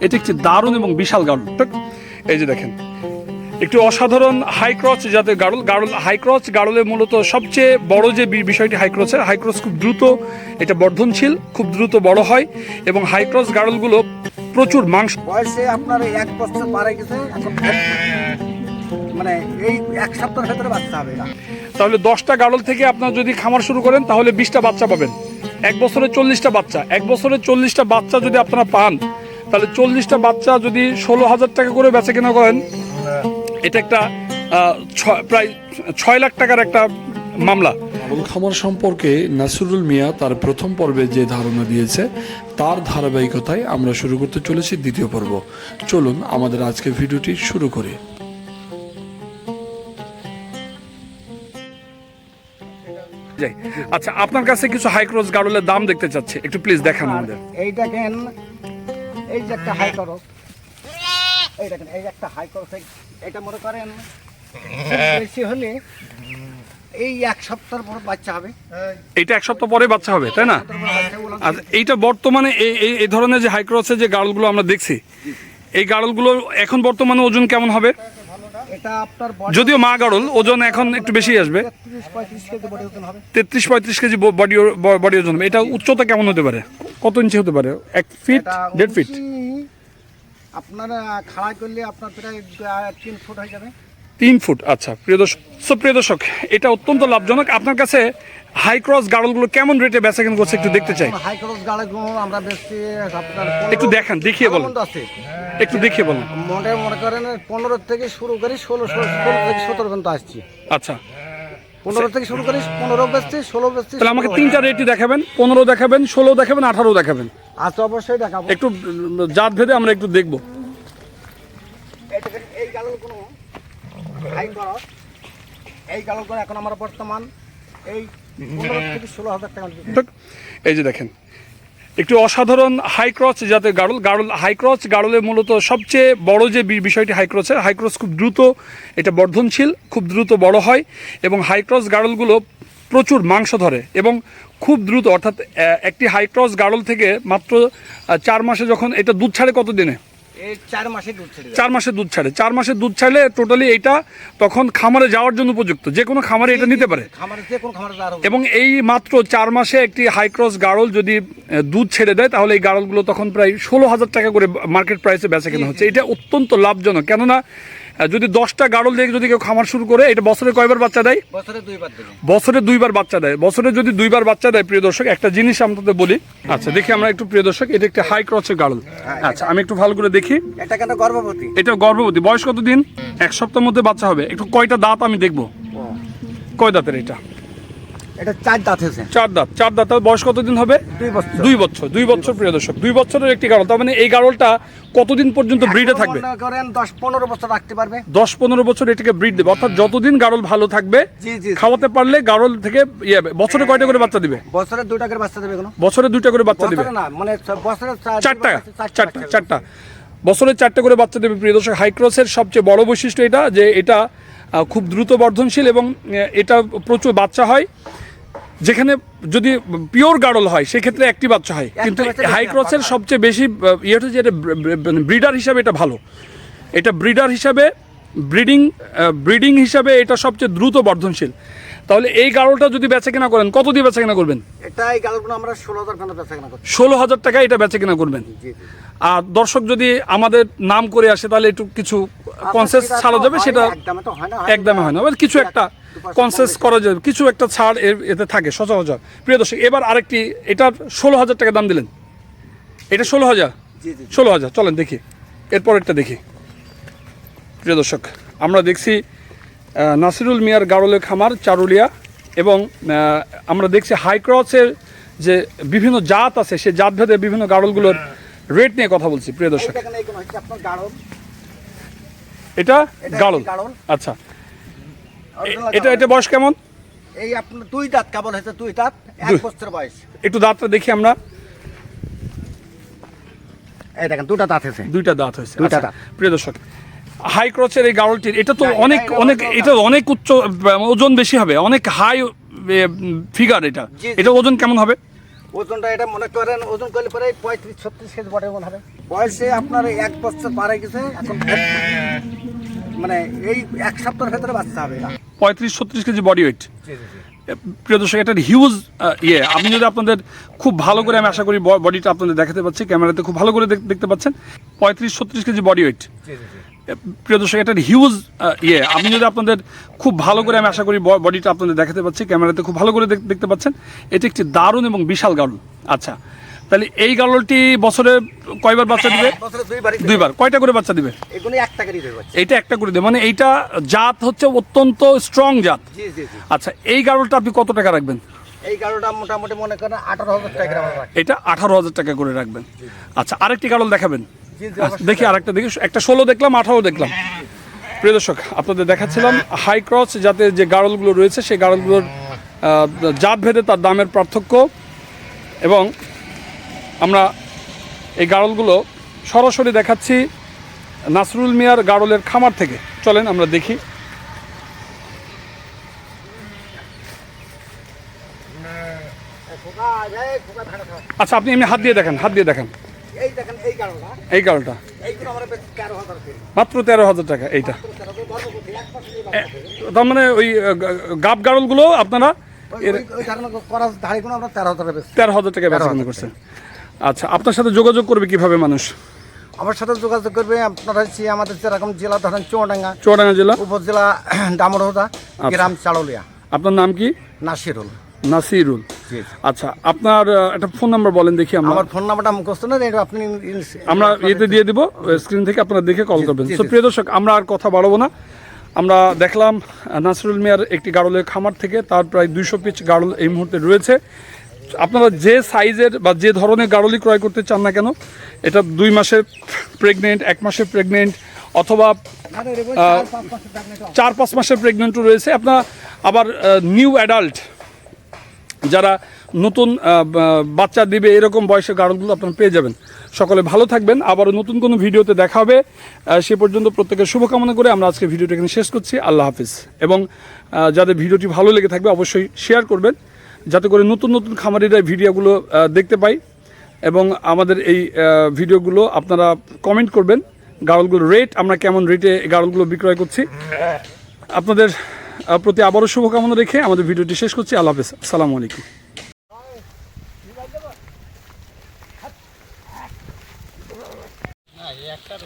এটা একটি দারুণ এবং বিশাল গাড়ল। এই যে দেখেন, একটি অসাধারণ হাই ক্রস জাতের গাড়ল। হাই ক্রস গাড়লের মূলত সবচেয়ে বড় যে বিষয়টি হাই ক্রস খুব দ্রুত এটা বর্ধনশীল, খুব দ্রুত বড় হয় এবং হাই ক্রস গাড়লগুলো প্রচুর মাংস। বয়সে আপনার 1 বছর পার গেছে, এখন মানে এই 1 সপ্তাহের ভেতরে বাচ্চা হবে না। তাহলে 10টা গাড়ল থেকে আপনার যদি খামার শুরু করেন তাহলে 20টা বাচ্চা পাবেন। 1 বছরে 40টা বাচ্চা, 1 বছরে 40টা বাচ্চা যদি আপনারা পান তাহলে 40টা বাচ্চা যদি 16,000 টাকা করে বেচা কেনা করেন, এটা একটা প্রায় 6 লাখ টাকার একটা মামলা। ছাগল খামার সম্পর্কে নাসিরুল মিয়া তার প্রথম পর্বে যে ধারণা দিয়েছে তার ধারাবাহিকতায় আমরা শুরু করতে চলেছি দ্বিতীয় পর্ব। চলুন আমাদের আজকের ভিডিওটি শুরু করি। আচ্ছা, আপনার কাছে কিছু হাই ক্রস গাড়লের দাম দেখতে চাচ্ছি, একটু প্লিজ দেখান আমাদের। এই দেখেন, এই যে একটা হাই ক্রস, এই দেখেন এই একটা হাই ক্রস, এটা মনে করেন বেশি হলে এই 1 সপ্তাহ পর বাচ্চা হবে। এটা 1 সপ্তাহ পরে বাচ্চা হবে, তাই না? আচ্ছা, এইটা বর্তমানে এই ধরনের যে হাই ক্রসের যে গাড়লগুলো আমরা দেখছি, এই গাড়লগুলো এখন বর্তমানে ওজন কেমন হবে? এটা আপনার যদিও মা গাড়ল, ওজন এখন একটু বেশি আসবে, 33-35 কেজি বডি ওজন হবে। 33-35 কেজি বডি ওজন হবে। এটা উচ্চতা কেমন হতে পারে, কত ইঞ্চি হতে পারে? 1 ফিট, 1.5 ফিট? আপনারা খাড়া করলে আপনার প্রায় 3 ফুট হয়ে যাবে। 3 ফুট। আচ্ছা প্রিয় দর্শক, এটা অত্যন্ত লাভজনক। আপনার কাছে হাই ক্রস গাড়লগুলো কেমন রেটে বেচা কেনা করছে একটু দেখতে চাই। হাই ক্রস গাড়লগুলো আমরা বেশি আপনার একটু দেখান, দেখিয়ে বলুন, একটু দেখিয়ে বলুন। মনে করেন 15 থেকে শুরু করি 16 থেকে 17 পর্যন্ত আসছি। আচ্ছা, 15 থেকে শুরু করি, 15 বেচছি, 16 বেচছি। তাহলে আমাকে 3টা রেটই দেখাবেন, 15 দেখাবেন, 16 দেখাবেন, 18 দেখাবেন। আচ্ছা, অবশ্যই দেখাবো। একটু জাত ভেদে আমরা একটু দেখবো। এই গাড়লগুলো হাই ক্রস, এই গাড়লগুলো এখন আমরা বর্তমান এই 15 থেকে 16,000 টাকা। এই যে দেখেন, একটি অসাধারণ হাই ক্রস জাতের গাড়ল। হাই ক্রস গাড়লের মূলত সবচেয়ে বড় যে বিষয়টি হাই ক্রস খুব দ্রুত এটা বর্ধনশীল, খুব দ্রুত বড় হয় এবং হাই ক্রস গাড়লগুলো প্রচুর মাংস ধরে এবং খুব দ্রুত, অর্থাৎ একটি হাই ক্রস গাড়ল থেকে মাত্র 4 মাসে যখন এটা দুধ ছাড়ে, কত দিনে? এই 4 মাসে দুধ ছেড়ে। 4 মাসে দুধ ছাড়ে। 4 মাসে দুধ ছাড়লে টোটালি এটা তখন খামারে যাওয়ার জন্য উপযুক্ত, যে কোনো খামারে এটা নিতে পারে। খামারে যে কোনো খামারে যাওয়ার হবে। এবং এই মাত্র 4 মাসে একটি হাই ক্রস গাড়ল যদি দুধ ছেড়ে দেয় তাহলে এই গাড়লগুলো তখন প্রায় 16,000 টাকা করে মার্কেট প্রাইসে বেচা কেনা হচ্ছে। এটা অত্যন্ত লাভজনক, কেননা যদি 10টা গাড়ল দিয়ে যদি কেউ খামার শুরু করে, এটা বছরে কয়বার বাচ্চা দেয়? বছরে 2 বার দেয়। বছরে 2 বার বাচ্চা দেয়। বছরে যদি 2 বার বাচ্চা দেয়, প্রিয় দর্শক, একটা জিনিস আপনাদের বলি। আচ্ছা, দেখি আমরা একটু, প্রিয় দর্শক, এটা একটা হাই ক্রসের গাড়ল। আচ্ছা, আমি একটু ভালো করে দেখি। এটা কেন গর্ভবতী? এটা গর্ভবতী। বয়স কত দিন? 1 সপ্তাহের মধ্যে বাচ্চা হবে। একটু কয়টা দাঁত আমি দেখবো, কয় দাঁতের এটা? এটা 4 দাঁত হয়েছে। 4 দাঁত। 4 দাঁত। বয়স কতদিন হবে? 2 বছর। 2 বছর প্রিয় দর্শক, 2 বছরের একটি গাড়ল। তার মানে এই গাড়লটা কতদিন পর্যন্ত ব্রিডে থাকবে? মনে করেন 10-15 বছর রাখতে পারবে। 10-15 বছর এটাকে ব্রিড দেবে, অর্থাৎ যতদিন গাড়ল ভালো থাকবে, খাওয়াতে পারলে গাড়ল থেকে বছরে কয়টা করে বাচ্চা দিবে? বছরে 2টা করে বাচ্চা দেবে। কোনো বছরে 2টা করে বাচ্চা দিবে না, মানে বছরে 4টা বছরে 4টা করে বাচ্চা দেবে। প্রিয় দর্শক, হাই ক্রসের সবচেয়ে বড় বৈশিষ্ট্য এটা যে এটা খুব দ্রুত বর্ধনশীল এবং এটা প্রচুর বাচ্চা হয়। যেখানে যদি পিওর গাড়ল হয় সেক্ষেত্রে একটি বাচ্চা হয়, কিন্তু হাই ক্রসের সবচেয়ে বেশি ইয়ে হচ্ছে এটা ব্রিডার হিসাবে এটা ভালো। এটা ব্রিডার হিসাবে ব্রিডিং হিসাবে এটা সবচেয়ে দ্রুত বর্ধনশীল। তাহলে এই গাড়লটা যদি বেচা কেনা করেন, কত দিয়ে বেচা কেনা করবেন? এটা এই গাড়লগুলো আমরা 16,000 টাকা বেচা কেনা করি। 16,000 টাকা এটা বেচা কেনা করবেন। আর দর্শক যদি আমাদের নাম করে আসে তাহলে একটু কিছু কনসেস ছাড়া যাবে, সেটা একদমই হয় না, কিছু একটা কনসেস করা যাবে, কিছু একটা ছাড় এতে থাকে সচরাচর। প্রিয় দর্শক, এবার আরেকটি, এটার 16,000 টাকা দাম দিলেন, এটা 16,000। চলেন দেখি এরপরেরটা দেখি। প্রিয় দর্শক, আমরা দেখছি নাসিরুল মিয়ার গাড়লের খামার চারুলিয়া এবং আমরা দেখছি হাই ক্রসের যে বিভিন্ন জাত আছে, সেই জাত ভেদে বিভিন্ন গাড়লগুলোর রেট নিয়ে কথা বলছি। প্রিয় দর্শক, এটা গাড়ল। আচ্ছা, এটা বয়স কেমন? এই আপনার 2 দাঁত কেবল হয়েছে, 2 দাঁত, 1 বছর বয়স। একটু দাঁতটা দেখি আমরা। এই দেখেন 2টা দাঁত হয়েছে। 2টা দাঁত হয়েছে। 2টা দাঁত। প্রিয় দর্শক, হাই ক্রসের এই গাড়লটির এটা তো এটা অনেক উচ্চ ওজন বেশি হবে, অনেক হাই ফিগার। এটা ওজন কেমন হবে? ওজনটা এটা মনে করেন ওজন করলে পরে 35-36 কেজি বটে মনে হবে। বয়সে আপনার 1 বছর পার হয়ে গেছে এখন, মানে এই 1 সপ্তাহের ভেতরে বাচ্চা হবে এটা। 35-36 কেজি বডি ওয়েট। জি জি জি। প্রিয় দর্শক, এটা হিউজ আপনি যদি আপনাদের খুব ভালো করে, আমি আশা করি বডিটা আপনাদের দেখাতে পাচ্ছি, ক্যামেরাতে খুব ভালো করে দেখতে পাচ্ছেন, 35-36 কেজি বডি ওয়েট। জি জি জি। প্রিয় দর্শক, এটা হিউজ আপনি যদি আপনাদের খুব ভালো করে, আমি আশা করি বডিটা আপনাদের দেখাতে পাচ্ছি, ক্যামেরাতে খুব ভালো করে দেখতে পাচ্ছেন। এটি একটি দারুণ এবং বিশাল গাড়ল। আচ্ছা, তাহলে এই গাড়লটি বছরে কয়বার বাচ্চা দিবে? বছরে 2 বার। 2 বার। কয়টা করে বাচ্চা দিবে? এগুলো একটা করে দেবে বাচ্চা। এইটা একটা করে দেবে, মানে এইটা জাত হচ্ছে অত্যন্ত স্ট্রং জাত। জি জি জি। আচ্ছা, এই গাড়লটা আপনি কত টাকা রাখবেন? এই গাড়লটা মোটামুটি মনে করেন 18,000 টাকা করে রাখা। এটা 18,000 টাকা করে রাখবেন। আচ্ছা, আরেকটি গাড়ল দেখাবেন? জি জি। আচ্ছা, দেখি আরেকটা দেখি। একটা 16 দেখলাম, 18 দেখলাম। প্রিয় দর্শক, আপনাদের দেখাচ্ছিলাম হাই ক্রস জাতের যে গাড়লগুলো রয়েছে, সেই গাড়লগুলোর জাত ভেদে তার দামের পার্থক্য, এবং আমরা এই গাড়লগুলো সরাসরি দেখাচ্ছি নাসরুল মিয়ার গাড়লের খামার থেকে। চলেন আমরা দেখি। আচ্ছা, আপনি এমনি হাত দিয়ে দেখেন, হাত দিয়ে দেখেন। এই দেখেন এই গাড়লটা, এই গাড়লটা এইগুলো আমরা বেচি 13,000 টাকা। মাত্র 13,000 টাকা। এইটা 13,000 গর্ভবতী, 1 বছরের বাচ্চা। তার মানে ওই গাব গাড়লগুলো আপনারা ওই ধারণা করার ধাড়িগুলো আমরা 13,000 টাকা বেচি। 13,000 টাকা বেচা কেনা করছেন। আচ্ছা, আপনার সাথে যোগাযোগ করবে কিভাবে মানুষ? আমার সাথে যোগাযোগ করবে আপনারা হচ্ছে আমাদের যেরকম জেলা ধরেন চুয়াডাঙ্গা জেলা, উপজেলা ডামরহদা, গ্রাম চাললিয়া। আপনার নাম কি? নাসিরুল। নাসিরুল। জি। আচ্ছা, আপনার একটা ফোন নাম্বার বলেন দেখি। আমার ফোন নাম্বারটা মুখস্থ না, এটা আপনি আমরা ইয়েতে দিয়ে দিব, স্ক্রিন থেকে আপনারা দেখে কল করবেন। জি, তো জি। প্রিয় দর্শক, আমরা আর কথা বাড়াবো না। আমরা দেখলাম নাসরুল মিয়ার একটি গাড়লের খামার থেকে তার প্রায় 200 পিস গাড়ল এই মুহূর্তে রয়েছে। আপনারা যে সাইজের বা যে ধরনের গাড়লই ক্রয় করতে চান না কেন, এটা 2 মাসের প্রেগনেন্ট, 1 মাসের প্রেগনেন্ট, অথবা 4-5 মাসের প্রেগনেন্টও রয়েছে। আপনার আবার নিউ অ্যাডাল্ট যারা নতুন বাচ্চা দিবে এরকম বয়সের গাড়লগুলো আপনারা পেয়ে যাবেন। সকলে ভালো থাকবেন, আবারও নতুন কোনো ভিডিওতে দেখা হবে। সে পর্যন্ত প্রত্যেকের শুভকামনা করে আমরা আজকে ভিডিওটা এখানে শেষ করছি। আল্লাহ হাফিজ। এবং যাদের ভিডিওটি ভালো লেগে থাকবে অবশ্যই শেয়ার করবেন, যাতে করে নতুন নতুন খামারিরা ভিডিওগুলো দেখতে পাই, এবং আমাদের এই ভিডিওগুলো আপনারা কমেন্ট করবেন গাড়লগুলোর রেট, আমরা কেমন রেটে গাড়লগুলো বিক্রয় করছি। আপনাদের প্রতি আবারও শুভকামনা রেখে আমাদের ভিডিওটি শেষ করছি। আল্লাহ হাফেজ। আসসালামু আলাইকুম। একটা